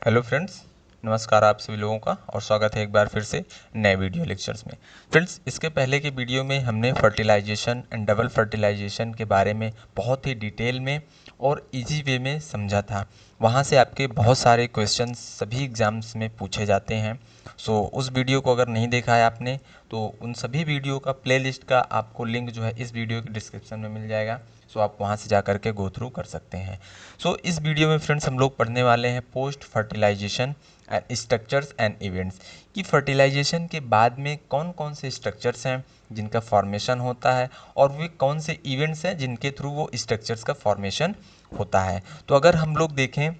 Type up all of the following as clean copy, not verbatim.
Hello friends, नमस्कार आप सभी लोगों का और स्वागत है एक बार फिर से नए वीडियो लेक्चर्स में। फ्रेंड्स, इसके पहले के वीडियो में हमने फर्टिलाइजेशन एंड डबल फर्टिलाइजेशन के बारे में बहुत ही डिटेल में और इजी वे में समझा था। वहाँ से आपके बहुत सारे क्वेश्चंस सभी एग्ज़ाम्स में पूछे जाते हैं। सो उस वीडियो को अगर नहीं देखा है आपने तो उन सभी वीडियो का प्लेलिस्ट का आपको लिंक जो है इस वीडियो के डिस्क्रिप्शन में मिल जाएगा। सो आप वहाँ से जा कर के गो थ्रू कर सकते हैं। सो इस वीडियो में फ्रेंड्स हम लोग पढ़ने वाले हैं post fertilization and structures and events कि फर्टिलाइजेशन के बाद में कौन कौन से स्ट्रक्चर्स हैं जिनका फॉर्मेशन होता है और वे कौन से इवेंट्स हैं जिनके थ्रू वो स्ट्रक्चर्स का फॉर्मेशन होता है। तो अगर हम लोग देखें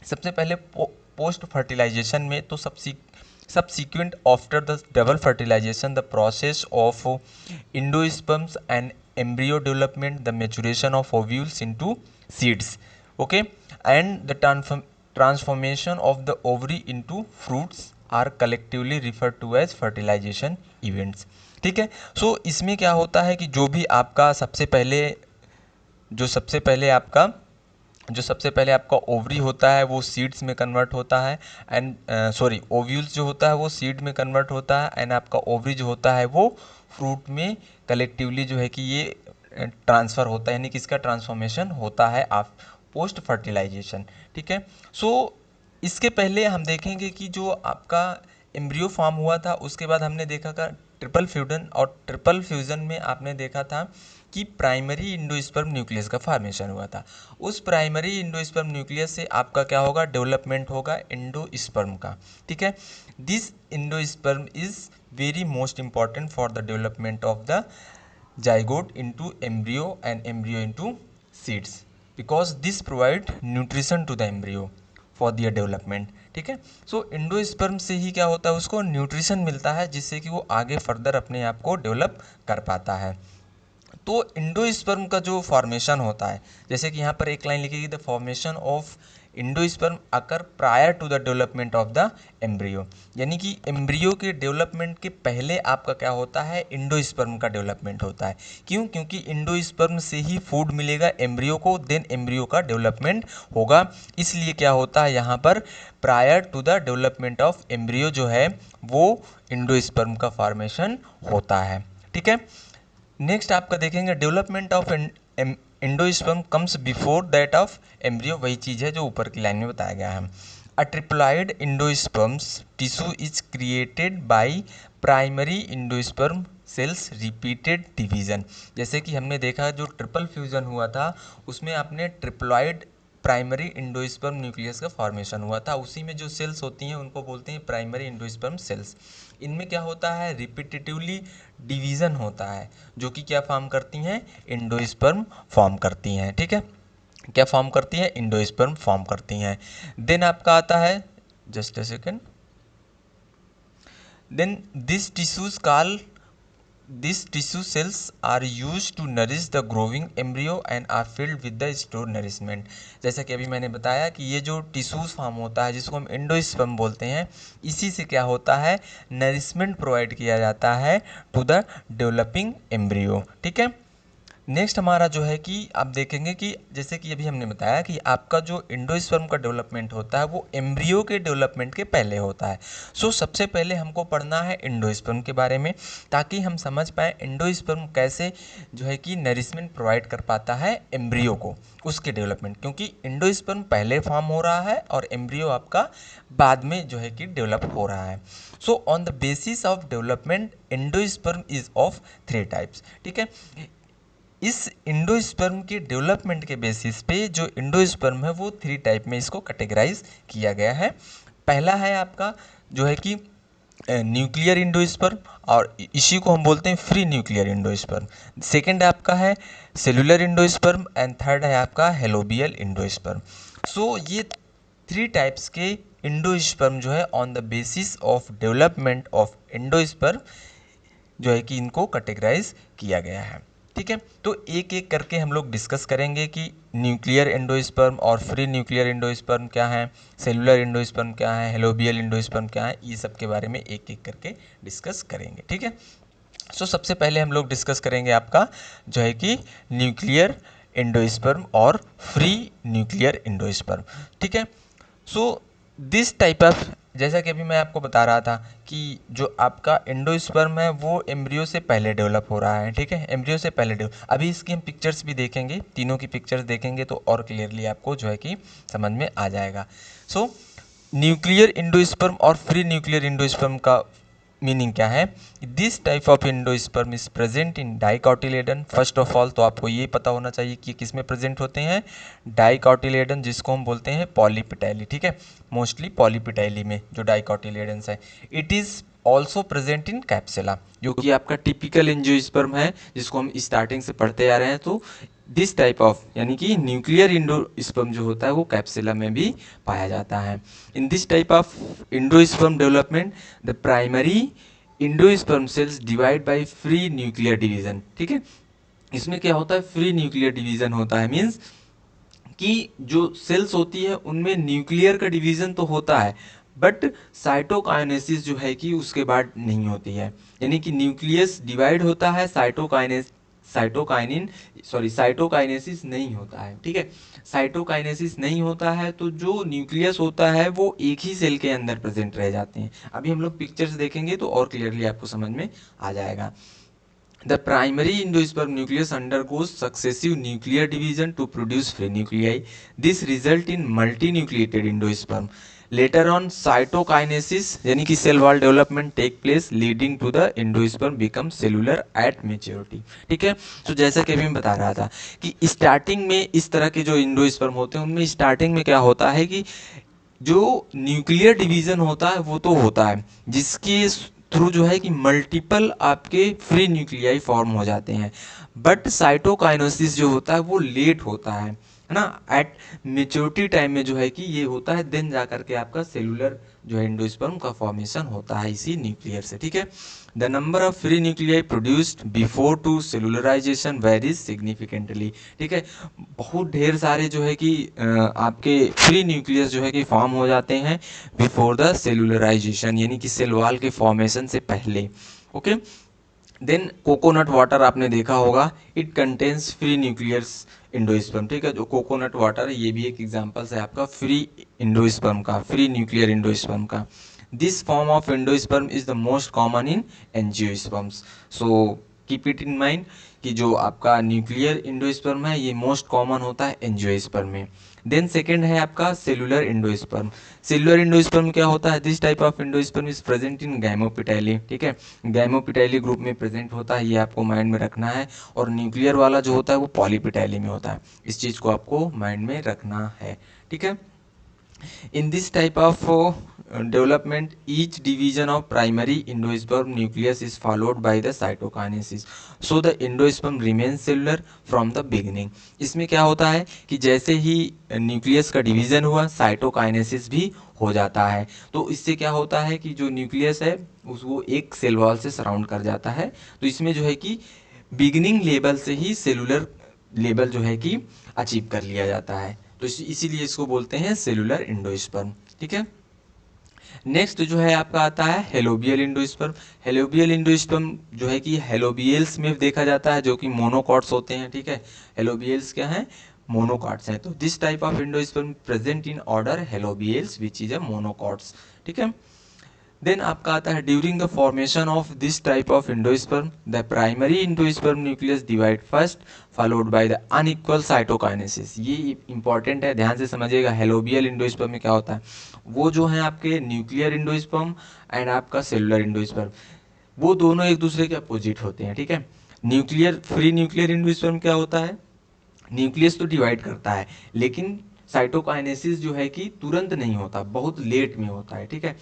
सबसे पहले पोस्ट फर्टिलाइजेशन में तो subsequent after the double fertilization the process of endosperms and embryo development, the maturation of ovules into seeds, okay, and the transformation of the ovary into fruits are collectively referred to as fertilization events। ठीक है। सो इसमें क्या होता है कि जो सबसे पहले आपका ओवरी होता है वो सीड्स में कन्वर्ट होता है एंड ओव्यूल्स जो होता है वो सीड में कन्वर्ट होता है एंड आपका ओवरी जो होता है वो फ्रूट में कलेक्टिवली जो है कि ये ट्रांसफ़र होता है, यानी कि इसका ट्रांसफॉर्मेशन होता है आप पोस्ट फर्टिलाइजेशन। ठीक है। सो इसके पहले हम देखेंगे कि जो आपका एम्ब्रियो फॉर्म हुआ था उसके बाद हमने देखा था ट्रिपल फ्यूजन, और ट्रिपल फ्यूजन में आपने देखा था कि प्राइमरी इंडोस्पर्म न्यूक्लियस का फॉर्मेशन हुआ था। उस प्राइमरी इंडोस्पर्म न्यूक्लियस से आपका क्या होगा, डेवलपमेंट होगा इंडोस्पर्म का। ठीक है। This endosperm is very most important for the development of the zygote into embryo and embryo into seeds because this provide nutrition to the embryo for their development. ठीक है। सो इंडोस्पर्म से ही क्या होता है, उसको न्यूट्रिशन मिलता है जिससे कि वो आगे फर्दर अपने आप को डेवलप कर पाता है। तो इंडोस्पर्म का जो फॉर्मेशन होता है, जैसे कि यहाँ पर एक लाइन लिखी गई, the formation of endosperm occur prior to the development of the embryo, यानी कि एम्ब्रियो के डेवलपमेंट के पहले आपका क्या होता है, इंडोस्पर्म का डेवलपमेंट होता है। क्यों? क्योंकि इंडोस्पर्म से ही फूड मिलेगा एम्ब्रियो को, देन एम्ब्रियो का डेवलपमेंट होगा। इसलिए क्या होता है यहाँ पर, prior to the development of embryo जो है वो इंडोस्पर्म का फॉर्मेशन होता है। ठीक है। नेक्स्ट आपका देखेंगे development of endosperm comes before that of embryo, वही चीज़ है जो ऊपर की लाइन में बताया गया है। A triploid endosperms tissue is created by primary endosperm cells repeated division. जैसे कि हमने देखा जो ट्रिपल फ्यूजन हुआ था उसमें आपने ट्रिप्लॉइड प्राइमरी इंडोस्पर्म न्यूक्लियस का फॉर्मेशन हुआ था, उसी में जो सेल्स होती हैं उनको बोलते हैं प्राइमरी इंडोस्पर्म सेल्स। इनमें क्या होता है, रिपीटेटिवली डिवीज़न होता है जो कि क्या फॉर्म करती हैं, इंडोस्पर्म फॉर्म करती हैं। ठीक है। क्या फॉर्म करती हैं, इंडोस्पर्म फॉर्म करती हैं। देन आपका आता है, just a second, then this tissues call These tissue cells are used to nourish the growing embryo and are filled with the stored nourishment। जैसा कि अभी मैंने बताया कि ये जो टिश्यूज फॉर्म होता है जिसको हम एंडोस्पर्म बोलते हैं, इसी से क्या होता है, नरिशमेंट प्रोवाइड किया जाता है टू द डेवलपिंग एम्ब्रियो। ठीक है। नेक्स्ट हमारा जो है कि आप देखेंगे कि जैसे कि अभी हमने बताया कि आपका जो इंडोस्पर्म का डेवलपमेंट होता है वो एम्ब्रियो के डेवलपमेंट के पहले होता है। सो सबसे पहले हमको पढ़ना है इंडोस्पर्म के बारे में ताकि हम समझ पाएँ इंडोस्पर्म कैसे जो है कि नरिशमेंट प्रोवाइड कर पाता है एम्ब्रियो को, उसके डेवलपमेंट, क्योंकि इंडोस्पर्म पहले फॉर्म हो रहा है और एम्ब्रियो आपका बाद में जो है कि डेवलप हो रहा है। So on the basis of development endosperm is of 3 types. ठीक है। इस इंडोस्पर्म के डेवलपमेंट के बेसिस पे जो इंडोस्पर्म है वो 3 टाइप में इसको कैटेगराइज किया गया है। पहला है आपका जो है कि न्यूक्लियर इंडोस्पर्म, और इसी को हम बोलते हैं फ्री न्यूक्लियर इंडोस्पर्म। सेकंड आपका है सेलुलर इंडोस्पर्म एंड थर्ड है आपका हेलोबियल इंडोस्पर्म। सो ये 3 टाइप्स के इंडोस्पर्म जो है on the basis of development of endosperm जो है कि इनको कैटेगराइज किया गया है। ठीक है। तो एक एक करके हम लोग डिस्कस करेंगे कि न्यूक्लियर एंडोस्पर्म और फ्री न्यूक्लियर एंडोस्पर्म क्या है, सेलुलर एंडोस्पर्म क्या है, हेलोबियल एंडोस्पर्म क्या है, ये सब के बारे में एक एक करके डिस्कस करेंगे। ठीक है। सो सबसे पहले हम लोग डिस्कस करेंगे आपका जो है कि न्यूक्लियर एंडोस्पर्म और फ्री न्यूक्लियर एंडोस्पर्म। ठीक है। सो दिस टाइप ऑफ, जैसा कि अभी मैं आपको बता रहा था कि जो आपका एंडोस्पर्म है वो एम्ब्रियो से पहले डेवलप हो रहा है, ठीक है, एम्ब्रियो से पहले डेवलप। अभी इसकी हम पिक्चर्स भी देखेंगे, तीनों की पिक्चर्स देखेंगे तो और क्लियरली आपको जो है कि समझ में आ जाएगा। सो न्यूक्लियर एंडोस्पर्म और फ्री न्यूक्लियर एंडोस्पर्म का मीनिंग क्या है? This type of endosperm is present in dicotyledon. First of all तो आपको ये पता होना चाहिए कि किस में प्रेजेंट होते हैं, डाइकोटिलेडन, जिसको हम बोलते हैं पॉलीपिटाइली, ठीक है, मोस्टली पॉलीपिटाइली में जो डाइकोटिलेडन्स है। It is also present in capsula, जो कि आपका टिपिकल एंजियोस्पर्म है जिसको हम स्टार्टिंग से पढ़ते आ रहे हैं। तो दिस टाइप ऑफ यानी कि न्यूक्लियर एंडोस्पर्म जो होता है वो कैप्सुला में भी पाया जाता है। In this type of endosperm development the primary endosperm sales divide by free nuclear division, ठीक है। इसमें क्या होता है? फ्री न्यूक्लियर डिवीजन होता है, मीन्स कि जो सेल्स होती है उनमें न्यूक्लियर का डिवीजन तो होता है बट साइटोकाइनेसिस जो है कि उसके बाद नहीं होती है, यानी कि न्यूक्लियस डिवाइड होता है, साइटोकाइनेसिस नहीं होता है, ठीक है। साइटोकाइनेसिस नहीं होता है तो जो न्यूक्लियस होता है वो एक ही सेल के अंदर प्रेजेंट रह जाते हैं। अभी हम लोग पिक्चर्स देखेंगे तो और क्लियरली आपको समझ में आ जाएगा। The primary endosperm nucleus undergoes successive nuclear division to produce free nuclei. This result in multinucleated endosperm. Later on, cytokinesis यानी कि cell wall development take place, leading to the endosperm become cellular at maturity. ठीक है, तो जैसा कि अभी मैं बता रहा था कि स्टार्टिंग में इस तरह के जो एंडोस्पर्म होते हैं उनमें स्टार्टिंग में क्या होता है कि जो न्यूक्लियर डिवीजन होता है वो तो होता है जिसके थ्रू जो है कि मल्टीपल आपके फ्री न्यूक्लियाई फॉर्म हो जाते हैं, बट साइटोकाइनेसिस जो होता है वो लेट होता है ना, एट मेच्योरिटी टाइम में जो है कि ये होता है, देन जा करके आपका सेलुलर जो है एंडोस्पर्म का फॉर्मेशन होता है इसी न्यूक्लियर से, ठीक है। The number of free nuclei produced before to cellularization varies significantly, ठीक है। बहुत ढेर सारे जो है कि आपके फ्री न्यूक्लियस जो है कि फॉर्म हो जाते हैं बिफोर द सेलुलराइजेशन, यानी कि सेल वॉल के फॉर्मेशन से पहले, ओके। देन कोकोनट वाटर आपने देखा होगा, it contains free nucleus endosperm, ठीक है। जो कोकोनट वाटर है ये भी एक एग्जांपल्स है आपका फ्री एंडोस्पर्म का, फ्री न्यूक्लियर एंडोस्पर्म का। This form of endosperm is the most common in angiosperms. So keep it in mind कि जो आपका न्यूक्लियर एंडोस्पर्म है ये मोस्ट कॉमन होता है एंजियोस्पर्म में। देन सेकेंड है आपका सेलुलर एंडोस्पर्म। सेलुलर एंडोस्पर्म क्या होता है? This type of endosperm is present in gamopetalae, ठीक है, गैमोपिटाइली ग्रुप में प्रेजेंट होता है, ये आपको माइंड में रखना है। और न्यूक्लियर वाला जो होता है वो पॉलीपिटाइली में होता है, इस चीज़ को आपको माइंड में रखना है, ठीक है। In this type of development, each division of primary endosperm nucleus is followed by the cytokinesis. So the endosperm remains cellular from the beginning. इसमें क्या होता है कि जैसे ही न्यूक्लियस का डिवीजन हुआ साइटोकाइनेसिस भी हो जाता है, तो इससे क्या होता है कि जो न्यूक्लियस है उसको एक सेल वॉल से सराउंड कर जाता है। तो इसमें जो है कि बिगिनिंग लेवल से ही सेलुलर लेवल जो है कि अचीव कर लिया जाता है, तो इसीलिए इसको बोलते हैं सेलुलर एंडोस्पर्म, ठीक है। नेक्स्ट जो है आपका आता है हेलोबियल एंडोस्पर्म। हेलोबियल एंडोस्पर्म जो है कि हेलोबियल्स में देखा जाता है जो कि मोनोकॉट्स होते हैं, ठीक है। हेलोबियल्स क्या हैं? मोनोकॉट्स हैं। तो this type of endosperm present in order helobiales which is a monocots, ठीक है। देन आपका आता है during the formation of this type of endosperm the primary endosperm nucleus divide first followed by the unequal cytokinesis. ये important है, ध्यान से समझिएगा। हेलोबियल एंडोस्पर्म में क्या होता है? वो जो है आपके न्यूक्लियर एंडोस्पर्म एंड आपका सेलुलर एंडोस्पर्म, वो दोनों एक दूसरे के अपोजिट होते हैं, ठीक है। न्यूक्लियर फ्री न्यूक्लियर एंडोस्पर्म क्या होता है? न्यूक्लियस तो डिवाइड करता है लेकिन साइटोकाइनेसिस जो है कि तुरंत नहीं होता, बहुत लेट में होता है, ठीक है।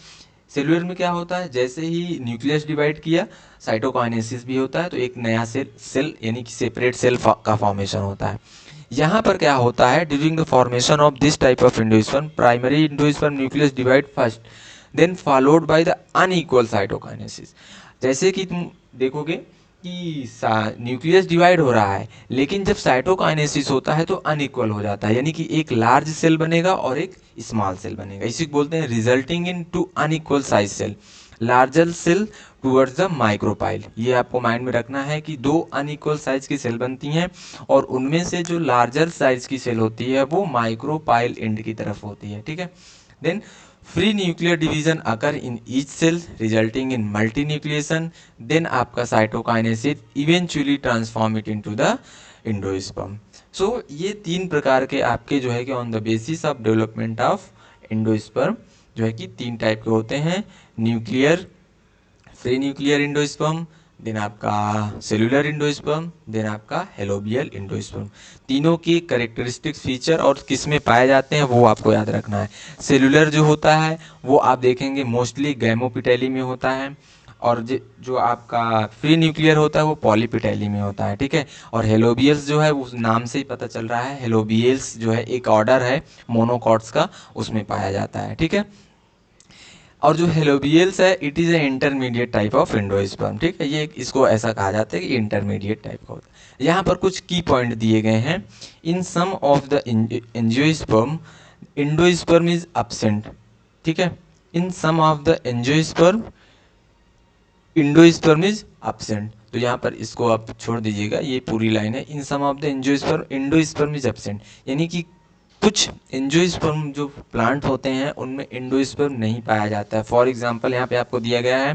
सेलुलर में क्या होता है? जैसे ही न्यूक्लियस डिवाइड किया साइटोकाइनेसिस भी होता है, तो एक नया सेल यानी कि सेपरेट सेल का फॉर्मेशन होता है। यहाँ पर क्या होता है? During the formation of this type of endosperm primary endosperm nucleus divide first then followed by the unequal cytokinesis. जैसे कि तुम देखोगे कि न्यूक्लियस डिवाइड हो रहा है लेकिन जब साइटोकाइनेसिस होता है तो अनइक्वल हो जाता है, यानी कि एक लार्ज सेल बनेगा और एक स्मॉल सेल बनेगा। इसी को बोलते हैं resulting into unequal size cell, larger cell towards the micropyle. ये आपको माइंड में रखना है कि दो अनइक्वल साइज की सेल बनती हैं और उनमें से जो लार्जर साइज की सेल होती है वो माइक्रोपाइल एंड की तरफ होती है, ठीक है। Then free nuclear division occur in each cell resulting in multinucleation, then आपका cytokinesis eventually transform it into the endosperm. So ये तीन प्रकार के आपके जो है कि on the basis of development of endosperm जो है कि तीन टाइप के होते हैं, nuclear, free nuclear endosperm, then आपका सेलुलर एंडोस्पर्म, देन आपका हेलोबियल एंडोस्पर्म। तीनों की कैरेक्टरिस्टिक्स फीचर और किस में पाए जाते हैं वो आपको याद रखना है। सेलुलर जो होता है वो आप देखेंगे मोस्टली गैमोपिटेली में होता है, और जो आपका फ्री न्यूक्लियर होता है वो पॉलीपिटेली में होता है, ठीक है। और हेलोबियल्स जो है उस नाम से ही पता चल रहा है, हेलोबियल्स जो है एक ऑर्डर है मोनोकॉट्स का, उसमें पाया जाता है, ठीक है। और जो हेलोबियल्स है it is A intermediate type of endosperm, ठीक है। ये इसको ऐसा कहा जाता है कि इंटरमीडिएट टाइप का होता है। यहाँ पर कुछ की पॉइंट दिए गए हैं। In some of the angiosperm endosperm is absent, ठीक है। In some of the angiosperm endosperm is absent. तो यहाँ पर इसको आप छोड़ दीजिएगा, ये पूरी लाइन है। In some of the angiosperm endosperm is absent, यानी कि कुछ एंजियोस्पर्म जो प्लांट होते हैं उनमें एंडोस्पर्म नहीं पाया जाता है। फॉर एग्जांपल यहाँ पे आपको दिया गया है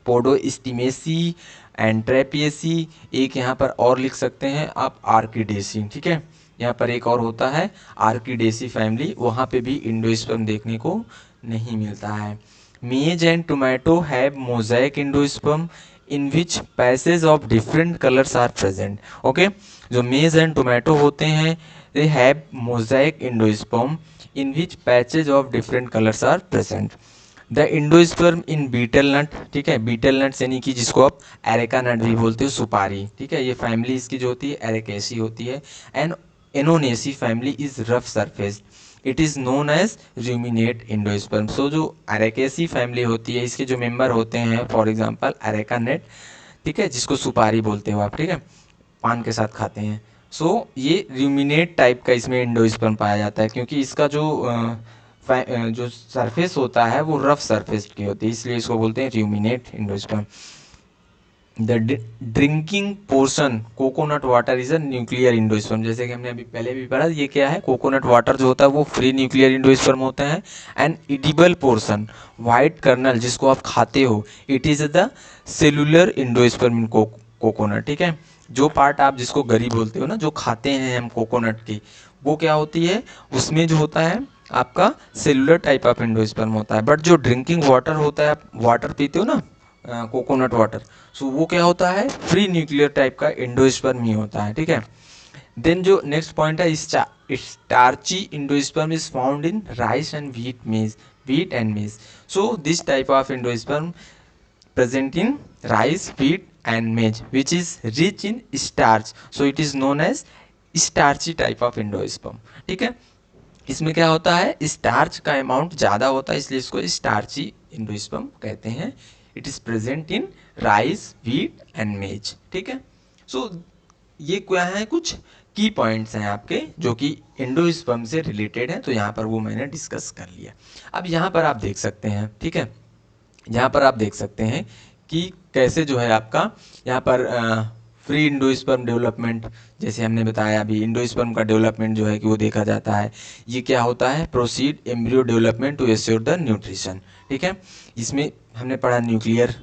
पोडोस्टिमेसी एंड ट्रेपिएसी, एक यहाँ पर और लिख सकते हैं आप आर्किडेसी, ठीक है। यहाँ पर एक और होता है आर्किडेसी फैमिली, वहाँ पे भी एंडोस्पर्म देखने को नहीं मिलता है। Maize and tomato have mosaic endosperm in which passage of different colours are present, okay. जो मेज एंड टोमेटो होते हैं they have mosaic endosperm in which patches of different colors are present. The endosperm in betel nut, ठीक है, betel nuts यानी कि जिसको आप areca नट भी बोलते हो, सुपारी, ठीक है। ये फैमिली इसकी जो होती है एरेकेसी होती है। And annonaceae family is rough surface, it is known as ruminate endosperm. So जो एरेकेसी फैमिली होती है इसके जो मेंबर होते हैं फॉर एग्जांपल एरेका नट, ठीक है, जिसको सुपारी बोलते हो आप, ठीक है, पान के साथ खाते हैं। सो ये रूमिनेट टाइप का इसमें एंडोस्पर्म पाया जाता है, क्योंकि इसका जो सरफेस होता है वो रफ सरफेस की होती है, इसलिए इसको बोलते हैं ruminate endosperm. The drinking portion coconut water is a nuclear endosperm, जैसे कि हमने अभी पहले भी पढ़ा, ये क्या है, कोकोनट वाटर जो होता है वो फ्री न्यूक्लियर एंडोस्पर्म होता है। And edible portion white kernel जिसको आप खाते हो it is the cellular endosperm in coconut, ठीक है। जो पार्ट आप जिसको गरी बोलते हो ना, जो खाते हैं हम कोकोनट की, वो क्या होती है, उसमें जो होता है आपका सेलुलर टाइप ऑफ एंडोस्पर्म होता है। बट जो ड्रिंकिंग वाटर होता है, आप वाटर पीते हो ना कोकोनट वाटर, सो वो क्या होता है, फ्री न्यूक्लियर टाइप का एंडोस्पर्म ही होता है, ठीक है। देन जो नेक्स्ट पॉइंट है, starchy endosperm is found in rice and wheat and मेज। So this type of endosperm present in rice, wheat and maize which is rich in starch, so it is known as starchy type of endosperm, ठीक है। इसमें क्या होता है, starch का amount ज़्यादा होता है, इसलिए इसको स्टार्ची एंडोस्पर्म कहते हैं। It is present in rice, wheat and मेज, ठीक है। सो ये क्या है, कुछ की पॉइंट्स हैं आपके जो कि एंडोस्पर्म से रिलेटेड हैं, तो यहाँ पर वो मैंने डिस्कस कर लिया। अब यहाँ पर आप देख सकते हैं, ठीक है, यहाँ पर आप देख सकते हैं कि कैसे जो है आपका यहाँ पर फ्री एंडोस्पर्म डेवलपमेंट, जैसे हमने बताया अभी, एंडोस्पर्म का डेवलपमेंट जो है कि वो देखा जाता है। ये क्या होता है, proceed embryo development to assure the nutrition, ठीक है। इसमें हमने पढ़ा न्यूक्लियर,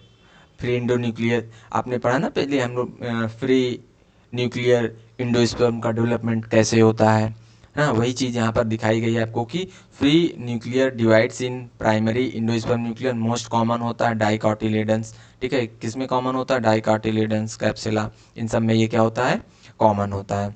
फ्री एंडो न्यूक्लियर, आपने पढ़ा ना पहले हम लोग, फ्री न्यूक्लियर एंडोस्पर्म का डेवलपमेंट कैसे होता है ना, वही चीज़ यहाँ पर दिखाई गई है आपको कि free nuclear divides in primary endosperm nuclear, most common होता है डाइकोटिलेडन्स, ठीक है। किसमें कॉमन होता है, डाइकोटिलेडन्स, कैप्सुला, इन सब में ये क्या होता है, कॉमन होता है।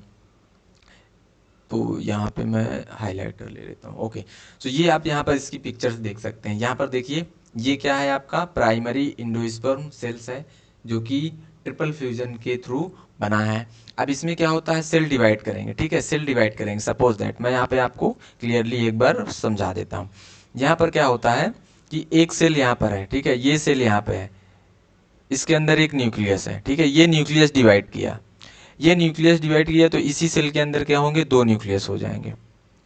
तो यहाँ पे मैं हाईलाइटर ले लेता हूँ, ओके। सो ये आप यहाँ पर इसकी पिक्चर्स देख सकते हैं। यहाँ पर देखिए ये क्या है, आपका प्राइमरी एंडोस्पर्म सेल्स है जो कि ट्रिपल फ्यूजन के थ्रू बना है। अब इसमें क्या होता है, सेल डिवाइड करेंगे, ठीक है, सेल डिवाइड करेंगे। सपोज दैट मैं यहाँ पे आपको क्लियरली एक बार समझा देता हूँ। यहाँ पर क्या होता है कि एक सेल यहाँ पर है, ठीक है, ये सेल यहाँ पे है, इसके अंदर एक न्यूक्लियस है, ठीक है, ये न्यूक्लियस डिवाइड किया, ये न्यूक्लियस डिवाइड किया, तो इसी सेल के अंदर क्या होंगे, दो न्यूक्लियस हो जाएंगे,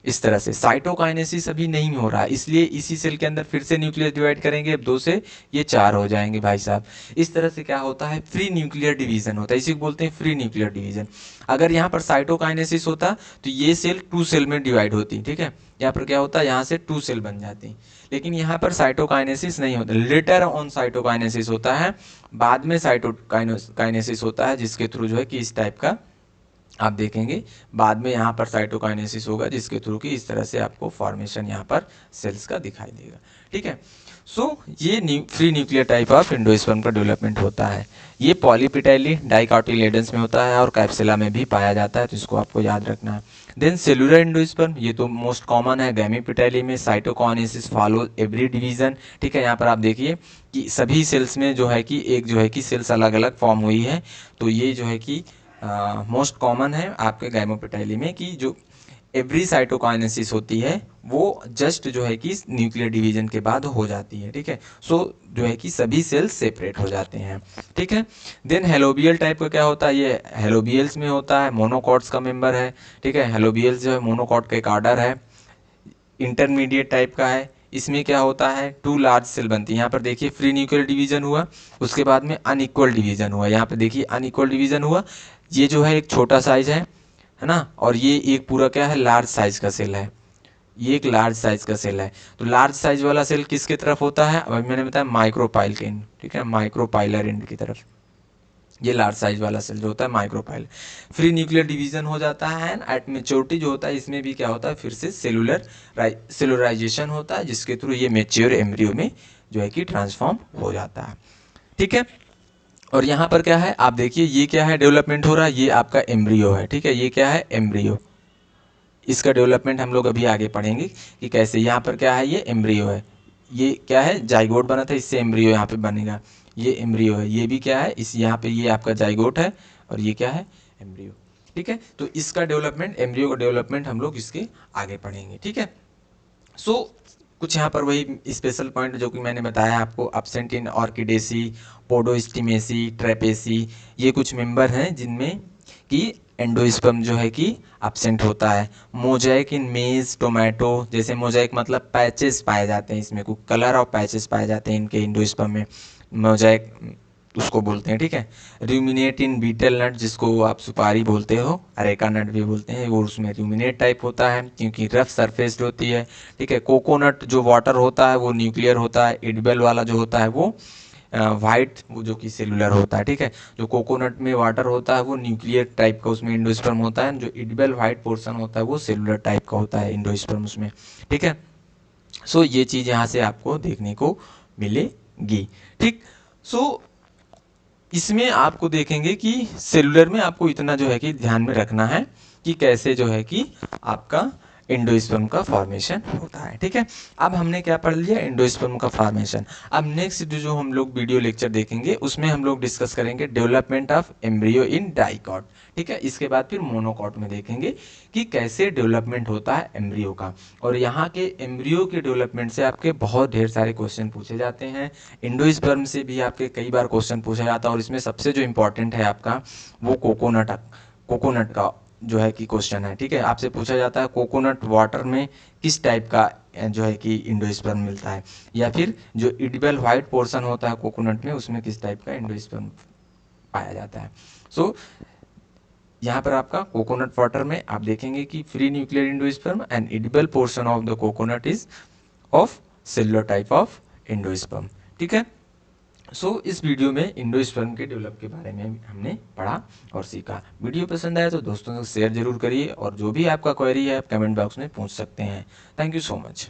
इस तरह से साइटोकाइनेसिस अभी नहीं हो रहा, इसलिए इसी सेल के अंदर फिर से न्यूक्लियस डिवाइड करेंगे, अब 2 से ये 4 हो जाएंगे भाई साहब। इस तरह से क्या होता है, फ्री न्यूक्लियर डिवीजन होता है, इसी को बोलते हैं फ्री न्यूक्लियर डिवीजन। अगर यहाँ पर साइटोकाइनेसिस होता तो ये सेल 2 सेल में डिवाइड होती, ठीक है, यहाँ पर क्या होता है, यहाँ से 2 सेल बन जाती, लेकिन यहाँ पर साइटोकाइनेसिस नहीं होता, लेटर ऑन साइटोकाइनेसिस होता है, बाद में साइटोकाइनेसिस होता है, जिसके थ्रू जो है कि इस टाइप का आप देखेंगे बाद में यहाँ पर साइटोकाइनेसिस होगा, जिसके थ्रू कि इस तरह से आपको फॉर्मेशन यहाँ पर सेल्स का दिखाई देगा, ठीक है। सो ये free nuclear type of endosperm का डेवलपमेंट होता है। ये पॉलीपेटाइली डाइकोटिलेडन्स में होता है और कैप्सुला में भी पाया जाता है, तो इसको आपको याद रखना है। देन सेलुलर एंडोस्पर्म, ये तो मोस्ट कॉमन है, गैमीपेटाइली में साइटोकाइनेसिस फॉलो एवरी डिवीजन, ठीक है। यहाँ पर आप देखिए कि सभी सेल्स में जो है कि एक जो है कि सेल्स अलग अलग फॉर्म हुई है, तो ये जो है कि मोस्ट कॉमन है आपके गैमोपेटाइली में कि जो एवरी साइटोकाइनेसिस होती है वो जस्ट जो है कि न्यूक्लियर डिवीजन के बाद हो जाती है, ठीक है। सो जो है कि सभी सेल्स सेपरेट हो जाते हैं, ठीक है। देन हेलोबियल टाइप का क्या होता है, ये हेलोबियल्स में होता है, मोनोकॉट्स का मेंबर है, ठीक है। हेलोबियल्स जो है मोनोकॉट का एक आर्डर है, इंटरमीडिएट टाइप का है। इसमें क्या होता है, 2 लार्ज सेल बनती है। यहाँ पर देखिए फ्री न्यूक्लियर डिवीजन हुआ, उसके बाद में अनइक्वल डिवीजन हुआ, यहाँ पर देखिए अनइक्वल डिवीजन हुआ, ये जो है एक छोटा साइज है ना, और ये एक पूरा क्या है, लार्ज साइज का सेल है, ये एक लार्ज साइज का सेल है। तो लार्ज साइज वाला सेल किसके तरफ होता है, अभी मैंने बताया माइक्रोपाइल के एंड, ठीक है, माइक्रोपाइलर एंड की तरफ, ये लार्ज साइज वाला सेल जो होता है माइक्रोपाइल। फ्री न्यूक्लियर डिवीजन हो जाता है एंड एट मेच्योरिटी जो होता है इसमें भी क्या होता है, फिर से सेलुलराइजेशन होता है, जिसके थ्रू ये मेच्योर एम्ब्रियो में जो है कि ट्रांसफॉर्म हो जाता है, ठीक है। और यहाँ पर क्या है, आप देखिए ये क्या है, डेवलपमेंट हो रहा है, ये आपका एम्ब्रियो है, ठीक है, ये क्या है, एम्ब्रियो। इसका डेवलपमेंट हम लोग अभी आगे पढ़ेंगे कि कैसे। यहाँ पर क्या है, ये एम्ब्रियो है, ये क्या है, जाइगोट बना था, इससे एम्ब्रियो यहाँ पे बनेगा, ये एम्ब्रियो है, ये भी क्या है, इस यहाँ पे ये आपका जाइगोट है और ये क्या है, एम्ब्रियो, ठीक है। तो इसका डेवलपमेंट, एम्ब्रियो का डेवलपमेंट हम लोग इसके आगे पढ़ेंगे, ठीक है। सो कुछ यहाँ पर वही स्पेशल पॉइंट जो कि मैंने बताया आपको, एब्सेंट इन ऑर्किडेसी, पोडोस्टिमेसी, ट्रेपेसी, ये कुछ मेंबर हैं जिनमें कि एंडोस्पर्म जो है कि एब्सेंट होता है। मोजाइक इन मेज, टोमेटो, जैसे मोजाइक मतलब पैचेस पाए जाते हैं, इसमें कुछ कलर और पैचेस पाए जाते हैं इनके एंडोस्पर्म में, मोजाइक उसको बोलते हैं, ठीक है। रूमिनेट इन बीटल नट, जिसको आप सुपारी बोलते हो, अरेका नट भी बोलते हैं, वो उसमें रूमिनेट टाइप होता है क्योंकि रफ सरफेस्ड होती है, ठीक है। कोकोनट जो वाटर होता है वो न्यूक्लियर होता है, एडिबल वाला जो होता है वो वाइट, वो जो कि सेलुलर होता है, ठीक है। जो कोकोनट में वाटर होता है वो न्यूक्लियर टाइप का उसमें एंडोस्पर्म होता है, जो एडिबल वाइट पोर्शन होता है वो सेलुलर टाइप का होता है एंडोस्पर्म उसमें, ठीक है। सो ये चीज़ यहाँ से आपको देखने को मिलेगी, ठीक। सो इसमें आपको देखेंगे कि सेलुलर में आपको इतना जो है कि ध्यान में रखना है कि कैसे जो है कि आपका एंडोस्पर्म का फॉर्मेशन होता है, ठीक है। अब हमने क्या पढ़ लिया, एंडोस्पर्म का फॉर्मेशन। अब नेक्स्ट जो हम लोग वीडियो लेक्चर देखेंगे उसमें हम लोग डिस्कस करेंगे development of embryo in dicot, ठीक है। इसके बाद फिर मोनोकॉट में देखेंगे कि कैसे डेवलपमेंट होता है एम्ब्रियो का। और यहाँ के एम्ब्रियो के डेवलपमेंट से आपके बहुत ढेर सारे क्वेश्चन पूछे जाते हैं, एंडोस्पर्म से भी आपके कई बार क्वेश्चन पूछा जाता है, और इसमें सबसे जो इम्पोर्टेंट है आपका वो कोकोनट का जो है कि क्वेश्चन है, ठीक है। आपसे पूछा जाता है कोकोनट वाटर में किस टाइप का जो है कि एंडोस्पर्म मिलता है, या फिर जो एडिबल व्हाइट पोर्शन होता है कोकोनट में उसमें किस टाइप का एंडोस्पर्म पाया जाता है। सो यहाँ पर आपका कोकोनट वाटर में आप देखेंगे कि free nuclear endosperm and edible portion of the coconut is of cellular type of endosperm, ठीक है। सो इस वीडियो में एंडोस्पर्म के डेवलप के बारे में हमने पढ़ा और सीखा। वीडियो पसंद आया तो दोस्तों से शेयर जरूर करिए, और जो भी आपका क्वेरी है आप कमेंट बॉक्स में पूछ सकते हैं। Thank you so much.